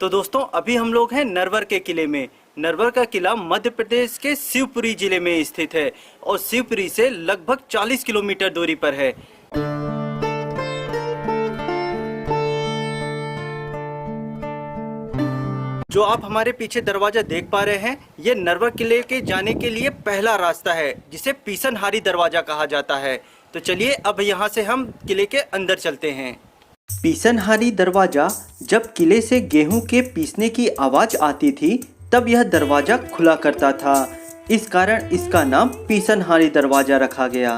तो दोस्तों अभी हम लोग हैं नरवर के किले में। नरवर का किला मध्य प्रदेश के शिवपुरी जिले में स्थित है और शिवपुरी से लगभग 40 किलोमीटर दूरी पर है। जो आप हमारे पीछे दरवाजा देख पा रहे हैं, ये नरवर किले के जाने के लिए पहला रास्ता है जिसे पीसनहारी दरवाजा कहा जाता है। तो चलिए अब यहाँ से हम किले के अंदर चलते हैं। पीसनहारी दरवाजा जब किले से गेहूं के पीसने की आवाज आती थी तब यह दरवाजा खुला करता था। इस कारण इसका नाम पीसनहारी दरवाजा रखा गया।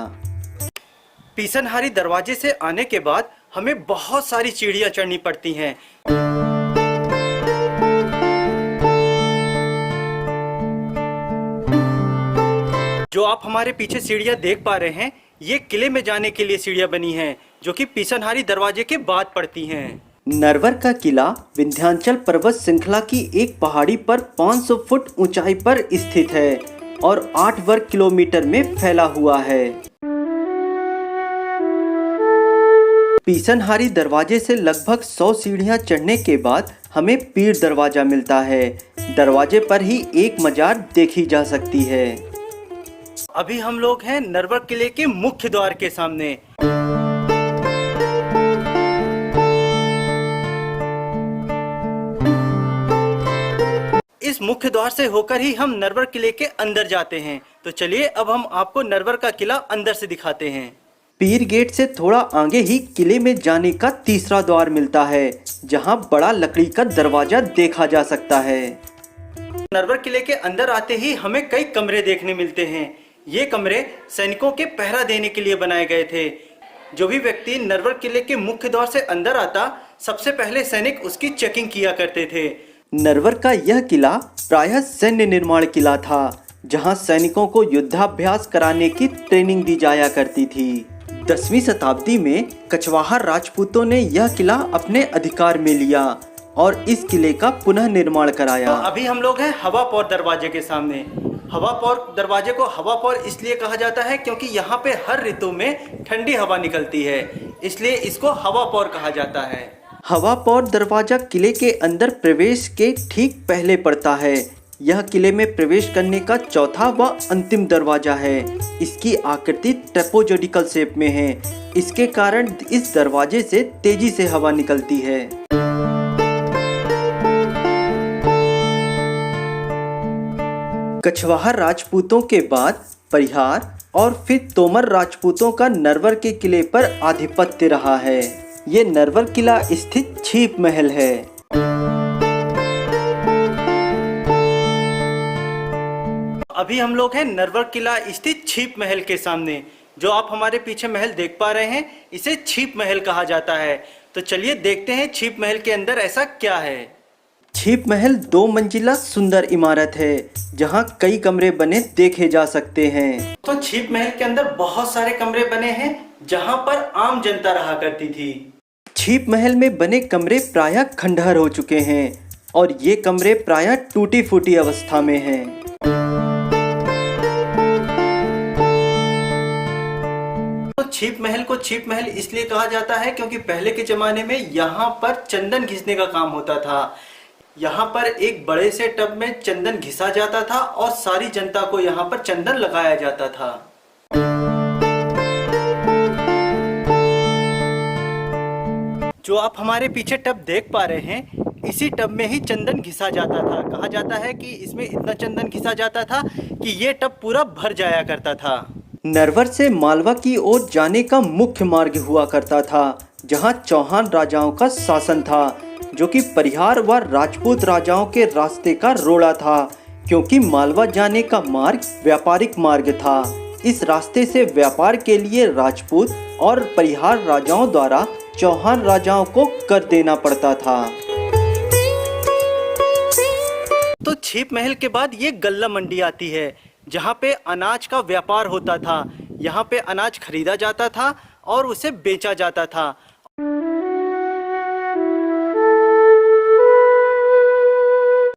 पीसनहारी दरवाजे से आने के बाद हमें बहुत सारी सीढ़ियां चढ़नी पड़ती हैं। जो आप हमारे पीछे सीढ़ियां देख पा रहे हैं, ये किले में जाने के लिए सीढ़ियां बनी हैं जो कि पीसनहारी दरवाजे के बाद पड़ती हैं। नरवर का किला विंध्याचल पर्वत श्रृंखला की एक पहाड़ी पर 500 फुट ऊंचाई पर स्थित है और 8 वर्ग किलोमीटर में फैला हुआ है। पीसनहारी दरवाजे से लगभग 100 सीढ़ियां चढ़ने के बाद हमें पीर दरवाजा मिलता है। दरवाजे पर ही एक मजार देखी जा सकती है। अभी हम लोग हैं नरवर किले के मुख्य द्वार के सामने। इस मुख्य द्वार से होकर ही हम नरवर किले के अंदर जाते हैं। तो चलिए अब हम आपको नरवर का किला अंदर से दिखाते हैं। पीर गेट से थोड़ा आगे ही किले में जाने का तीसरा द्वार मिलता है, जहां बड़ा लकड़ी का दरवाजा देखा जा सकता है। नरवर किले के अंदर आते ही हमें कई कमरे देखने मिलते हैं। ये कमरे सैनिकों के पहरा देने के लिए बनाए गए थे। जो भी व्यक्ति नरवर किले के मुख्य द्वार से अंदर आता, सबसे पहले सैनिक उसकी चेकिंग किया करते थे। नरवर का यह किला प्रायः सैन्य निर्माण किला था, जहां सैनिकों को युद्धाभ्यास कराने की ट्रेनिंग दी जाया करती थी। 10वीं शताब्दी में कछवाहा राजपूतों ने यह किला अपने अधिकार में लिया और इस किले का पुनः निर्माण कराया। तो अभी हम लोग हैं हवापौर दरवाजे के सामने। हवापौर दरवाजे को हवापौर इसलिए कहा जाता है क्योंकि यहाँ पे हर ऋतु में ठंडी हवा निकलती है, इसलिए इसको हवापौर कहा जाता है। हवापौर दरवाजा किले के अंदर प्रवेश के ठीक पहले पड़ता है। यह किले में प्रवेश करने का चौथा व अंतिम दरवाजा है। इसकी आकृति ट्रेपेजोइडल शेप में है। इसके कारण इस दरवाजे से तेजी से हवा निकलती है। कछवाहा राजपूतों के बाद परिहार और फिर तोमर राजपूतों का नरवर के किले पर आधिपत्य रहा है। ये नरवर किला स्थित छिप महल है। अभी हम लोग हैं नरवर किला स्थित छिप महल के सामने। जो आप हमारे पीछे महल देख पा रहे हैं, इसे छिप महल कहा जाता है। तो चलिए देखते हैं छिप महल के अंदर ऐसा क्या है। छिप महल 2 मंजिला सुंदर इमारत है, जहां कई कमरे बने देखे जा सकते हैं। तो छिप महल के अंदर बहुत सारे कमरे बने हैं, जहां पर आम जनता रहा करती थी। छिप महल में बने कमरे प्रायः खंडहर हो चुके हैं और ये कमरे प्रायः टूटी फूटी अवस्था में हैं। तो छिप महल को छिप महल इसलिए कहा जाता है क्योंकि पहले के जमाने में यहाँ पर चंदन घिसने का काम होता था। यहाँ पर एक बड़े से टब में चंदन घिसा जाता था और सारी जनता को यहाँ पर चंदन लगाया जाता था। जो आप हमारे पीछे टब देख पा रहे हैं, इसी टब में ही चंदन घिसा जाता था। कहा जाता है कि इसमें इतना चंदन घिसा जाता था कि ये टब पूरा भर जाया करता था। नरवर से मालवा की ओर जाने का मुख्य मार्ग हुआ करता था, जहाँ चौहान राजाओं का शासन था, जो कि परिहार व राजपूत राजाओं के रास्ते का रोड़ा था। क्योंकि मालवा जाने का मार्ग व्यापारिक मार्ग था, इस रास्ते से व्यापार के लिए राजपूत और परिहार राजाओं द्वारा चौहान राजाओं को कर देना पड़ता था। तो छिप महल के बाद ये गल्ला मंडी आती है, जहाँ पे अनाज का व्यापार होता था। यहाँ पे अनाज खरीदा जाता था और उसे बेचा जाता था।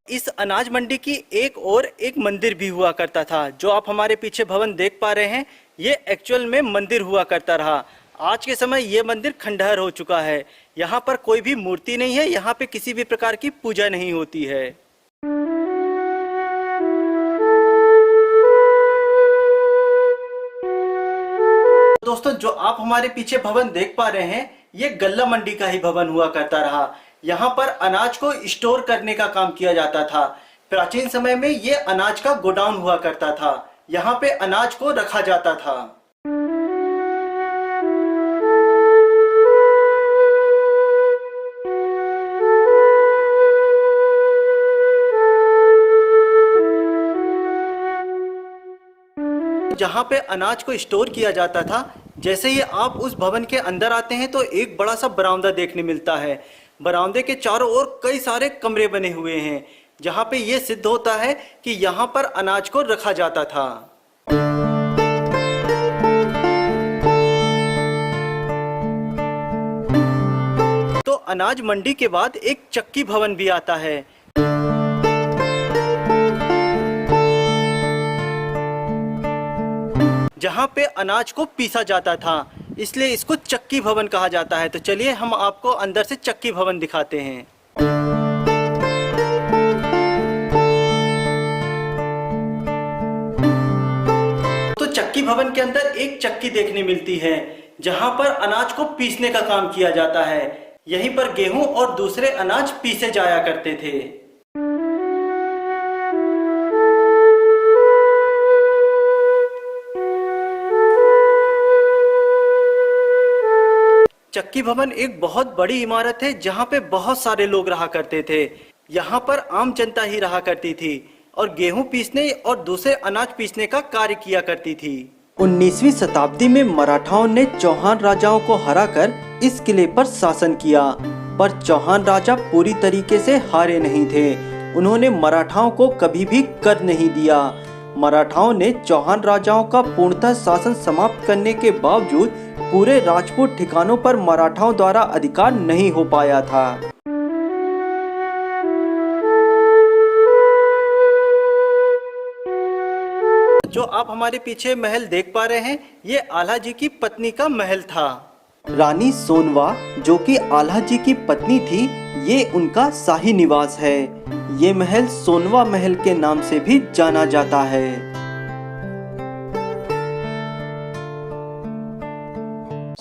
इस अनाज मंडी की एक और एक मंदिर भी हुआ करता था। जो आप हमारे पीछे भवन देख पा रहे हैं, ये एक्चुअल में मंदिर हुआ करता रहा। आज के समय ये मंदिर खंडहर हो चुका है। यहाँ पर कोई भी मूर्ति नहीं है, यहाँ पे किसी भी प्रकार की पूजा नहीं होती है। दोस्तों, जो आप हमारे पीछे भवन देख पा रहे हैं, ये गल्ला मंडी का ही भवन हुआ करता रहा। यहाँ पर अनाज को स्टोर करने का काम किया जाता था। प्राचीन समय में ये अनाज का गोडाउन हुआ करता था। यहाँ पे अनाज को रखा जाता था। जहाँ पे अनाज को स्टोर किया जाता था, जैसे ही आप उस भवन के अंदर आते हैं तो एक बड़ा सा बरामदा देखने मिलता है। बरामदे के चारों ओर कई सारे कमरे बने हुए हैं, जहाँ पे ये सिद्ध होता है कि यहाँ पर अनाज को रखा जाता था। तो अनाज मंडी के बाद एक चक्की भवन भी आता है। जहाँ पे अनाज को पीसा जाता था, इसलिए इसको चक्की भवन कहा जाता है। तो चलिए हम आपको अंदर से चक्की भवन दिखाते हैं। तो चक्की भवन के अंदर एक चक्की देखने मिलती है, जहाँ पर अनाज को पीसने का काम किया जाता है। यहीं पर गेहूं और दूसरे अनाज पीसे जाया करते थे। चक्की भवन एक बहुत बड़ी इमारत है, जहाँ पे बहुत सारे लोग रहा करते थे। यहाँ पर आम जनता ही रहा करती थी और गेहूं पीसने और दूसरे अनाज पीसने का कार्य किया करती थी। 19वीं शताब्दी में मराठाओं ने चौहान राजाओं को हराकर इस किले पर शासन किया, पर चौहान राजा पूरी तरीके से हारे नहीं थे। उन्होंने मराठाओं को कभी भी कर नहीं दिया। मराठाओं ने चौहान राजाओं का पूर्णतः शासन समाप्त करने के बावजूद पूरे राजपूत ठिकानों पर मराठाओं द्वारा अधिकार नहीं हो पाया था। जो आप हमारे पीछे महल देख पा रहे हैं, ये आल्हा जी की पत्नी का महल था। रानी सोनवा, जो कि आल्हा जी की पत्नी थी, ये उनका शाही निवास है। ये महल सोनवा महल के नाम से भी जाना जाता है।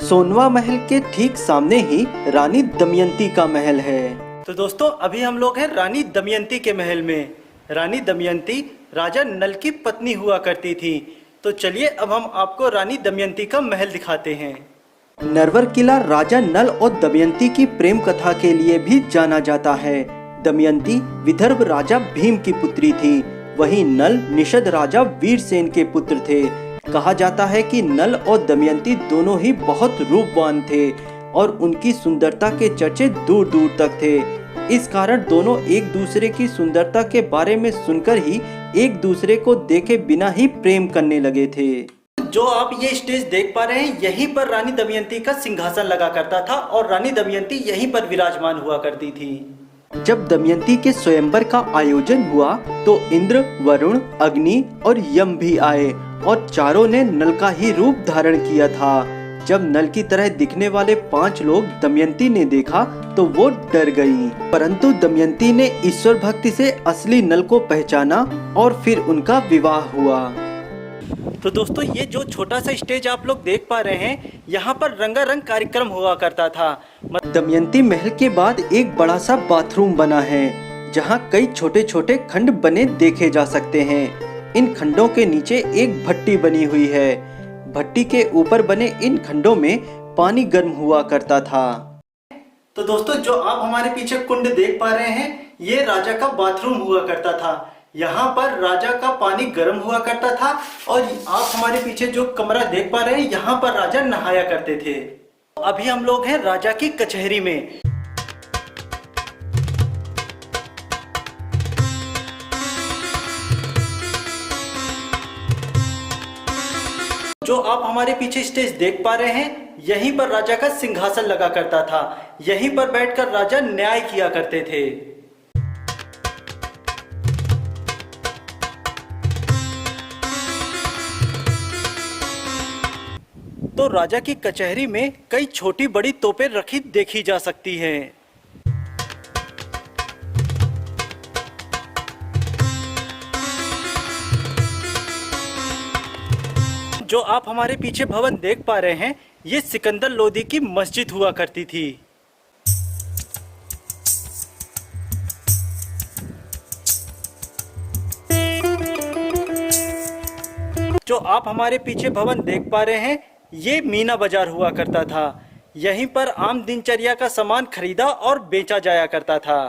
सोनवा महल के ठीक सामने ही रानी दमयंती का महल है। तो दोस्तों, अभी हम लोग हैं रानी दमयंती के महल में। रानी दमयंती राजा नल की पत्नी हुआ करती थी। तो चलिए अब हम आपको रानी दमयंती का महल दिखाते हैं। नरवर किला राजा नल और दमयंती की प्रेम कथा के लिए भी जाना जाता है। दमयंती विदर्भ राजा भीम की पुत्री थी, वहीं नल निषद राजा वीरसेन के पुत्र थे। कहा जाता है कि नल और दमयंती दोनों ही बहुत रूपवान थे और उनकी सुंदरता के चर्चे दूर दूर तक थे। इस कारण दोनों एक दूसरे की सुंदरता के बारे में सुनकर ही एक दूसरे को देखे बिना ही प्रेम करने लगे थे। जो आप ये स्टेज देख पा रहे हैं, यहीं पर रानी दमयंती का सिंहासन लगा करता था और रानी दमयंती यहीं पर विराजमान हुआ करती थी। जब दमयंती के स्वयंवर का आयोजन हुआ तो इंद्र, वरुण, अग्नि और यम भी आए और चारों ने नल का ही रूप धारण किया था। जब नल की तरह दिखने वाले 5 लोग दमयंती ने देखा तो वो डर गईं। परंतु दमयंती ने ईश्वर भक्ति से असली नल को पहचाना और फिर उनका विवाह हुआ। तो दोस्तों, ये जो छोटा सा स्टेज आप लोग देख पा रहे हैं, यहाँ पर रंगारंग कार्यक्रम हुआ करता था। दमयंती महल के बाद एक बड़ा सा बाथरूम बना है, जहाँ कई छोटे छोटे खंड बने देखे जा सकते हैं। इन खंडों के नीचे एक भट्टी बनी हुई है। भट्टी के ऊपर बने इन खंडों में पानी गर्म हुआ करता था। तो दोस्तों, जो आप हमारे पीछे कुंड देख पा रहे हैं, ये राजा का बाथरूम हुआ करता था। यहाँ पर राजा का पानी गर्म हुआ करता था और आप हमारे पीछे जो कमरा देख पा रहे हैं, यहाँ पर राजा नहाया करते थे। अभी हम लोग हैं राजा की कचहरी में। जो आप हमारे पीछे स्टेज देख पा रहे हैं, यहीं पर राजा का सिंहासन लगा करता था। यहीं पर बैठकर राजा न्याय किया करते थे। तो राजा की कचहरी में कई छोटी बड़ी तोपें रखी देखी जा सकती हैं। जो आप हमारे पीछे भवन देख पा रहे हैं, ये सिकंदर लोदी की मस्जिद हुआ करती थी। जो आप हमारे पीछे भवन देख पा रहे हैं, ये मीना बाजार हुआ करता था। यहीं पर आम दिनचर्या का सामान खरीदा और बेचा जाया करता था।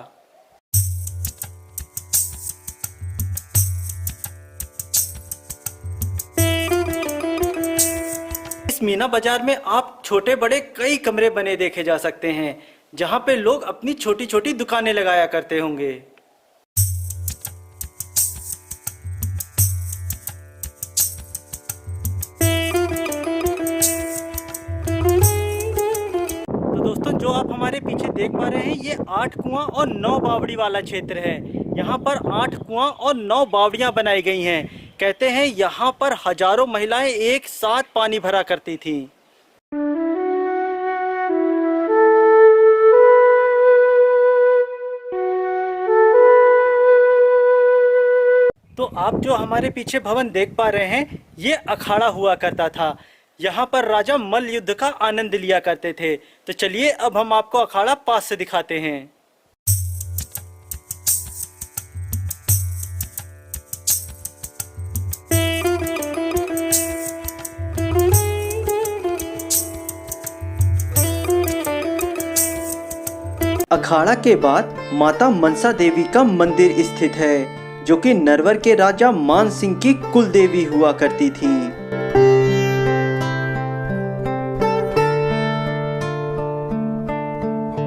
इस मीना बाजार में आप छोटे बड़े कई कमरे बने देखे जा सकते हैं, जहां पे लोग अपनी छोटी छोटी दुकानें लगाया करते होंगे। दोस्तों, जो आप हमारे पीछे देख पा रहे हैं, ये 8 कुआं और 9 बावड़ी वाला क्षेत्र है। यहाँ पर 8 कुआं और 9 बावड़ियां बनाई गई हैं। कहते हैं यहाँ पर हजारों महिलाएं एक साथ पानी भरा करती थीं। तो आप जो हमारे पीछे भवन देख पा रहे हैं, ये अखाड़ा हुआ करता था। यहाँ पर राजा मल्ल युद्ध का आनंद लिया करते थे। तो चलिए अब हम आपको अखाड़ा पास से दिखाते हैं। अखाड़ा के बाद माता मनसा देवी का मंदिर स्थित है, जो कि नरवर के राजा मान सिंह की कुल देवी हुआ करती थी।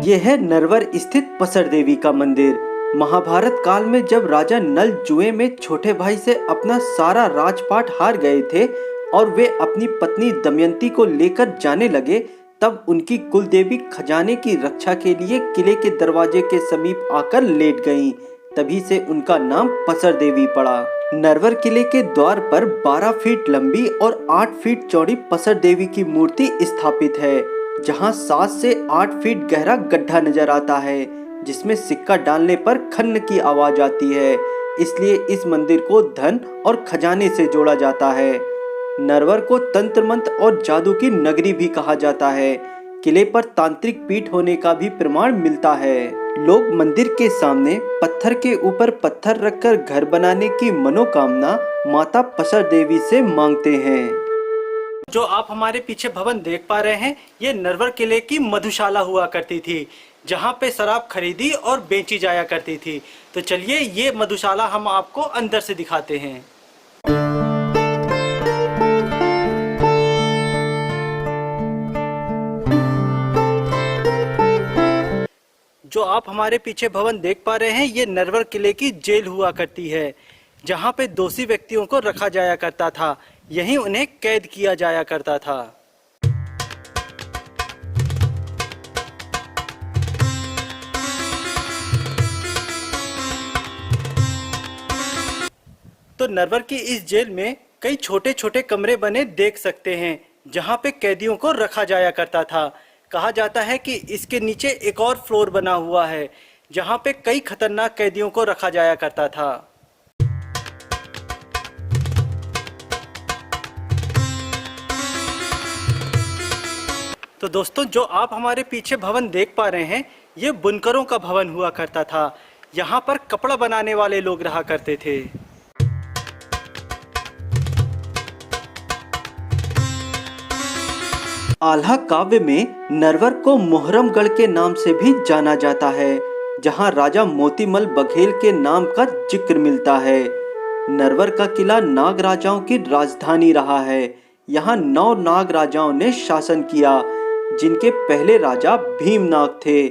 यह है नरवर स्थित पसर देवी का मंदिर। महाभारत काल में जब राजा नल जुए में छोटे भाई से अपना सारा राजपाट हार गए थे और वे अपनी पत्नी दमयंती को लेकर जाने लगे, तब उनकी कुल देवी खजाने की रक्षा के लिए किले के दरवाजे के समीप आकर लेट गईं। तभी से उनका नाम पसर देवी पड़ा। नरवर किले के द्वार पर 12 फीट लंबी और 8 फीट चौड़ी पसर देवी की मूर्ति स्थापित है, जहां 7 से 8 फीट गहरा गड्ढा नजर आता है, जिसमें सिक्का डालने पर खन्न की आवाज आती है। इसलिए इस मंदिर को धन और खजाने से जोड़ा जाता है। नरवर को तंत्र मंत्र और जादू की नगरी भी कहा जाता है। किले पर तांत्रिक पीठ होने का भी प्रमाण मिलता है। लोग मंदिर के सामने पत्थर के ऊपर पत्थर रखकर घर बनाने की मनोकामना माता पसर देवी से मांगते हैं। जो आप हमारे पीछे भवन देख पा रहे हैं, ये नरवर किले की मधुशाला हुआ करती थी, जहाँ पे शराब खरीदी और बेची जाया करती थी। तो चलिए ये मधुशाला हम आपको अंदर से दिखाते हैं। जो आप हमारे पीछे भवन देख पा रहे हैं, ये नरवर किले की जेल हुआ करती है, जहाँ पे दोषी व्यक्तियों को रखा जाया करता था। यहीं उन्हें कैद किया जाया करता था। तो नरवर की इस जेल में कई छोटे छोटे कमरे बने देख सकते हैं, जहां पे कैदियों को रखा जाया करता था। कहा जाता है कि इसके नीचे एक और फ्लोर बना हुआ है, जहां पे कई खतरनाक कैदियों को रखा जाया करता था। तो दोस्तों, जो आप हमारे पीछे भवन देख पा रहे हैं, ये बुनकरों का भवन हुआ करता था। यहाँ पर कपड़ा बनाने वाले लोग रहा करते थे। आल्हा काव्य में नरवर को मुहर्रमगढ़ के नाम से भी जाना जाता है, जहाँ राजा मोतीमल बघेल के नाम का जिक्र मिलता है। नरवर का किला नाग राजाओं की राजधानी रहा है। यहाँ 9 नाग राजाओं ने शासन किया, जिनके पहले राजा भीमनाग थे,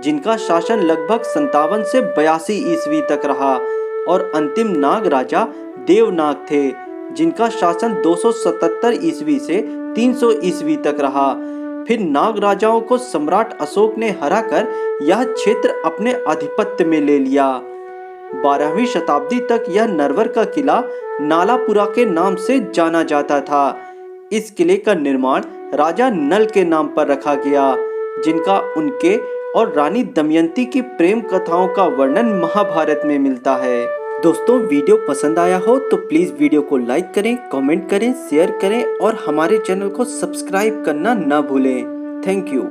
जिनका शासन लगभग 57 से 82 ईस्वी तक रहा, और अंतिम नाग राजा देवनाग थे, जिनका शासन 277 ईस्वी से 300 ईस्वी तक रहा। फिर नाग राजाओं को सम्राट अशोक ने हराकर यह क्षेत्र अपने आधिपत्य में ले लिया। 12वीं शताब्दी तक यह नरवर का किला नालापुरा के नाम से जाना जाता था। इस किले का निर्माण राजा नल के नाम पर रखा गया, जिनका उनके और रानी दमयंती की प्रेम कथाओं का वर्णन महाभारत में मिलता है। दोस्तों, वीडियो पसंद आया हो तो प्लीज़ वीडियो को लाइक करें, कमेंट करें, शेयर करें और हमारे चैनल को सब्सक्राइब करना ना भूलें। Thank you.